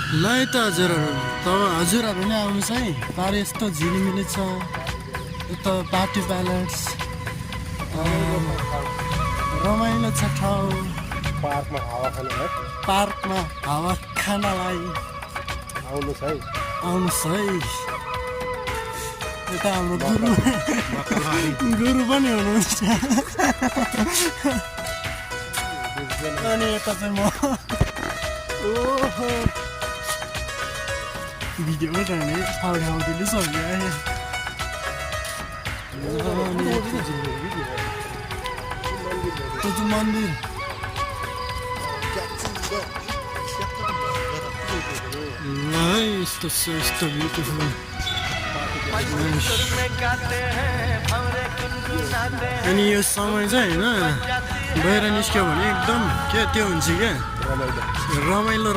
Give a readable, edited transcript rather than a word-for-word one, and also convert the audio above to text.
ल है त हजुरहरू तब हजुरहरू नै आउनुहोस् है पार यस्तो झिलिमिली छ यता पार्टी प्यालेट्स रमाइलो छ ठाउँ पार्कमा हावा खानु है पार्कमा हावा खानलाई आउनुहोस् है आउनुहोस् है यता हाम्रो गुरु पनि हुनुहुन्छ अनि यता चाहिँ म ओहो भिडियो उठाउने ठाउँले सक्यो त्यो चाहिँ मन्दिर है यस्तो छ यस्तो ब्युटिफुल अनि यो समय चाहिँ होइन बाहिर निस्क्यो भने एकदम के त्यो हुन्छ क्या रमाइलो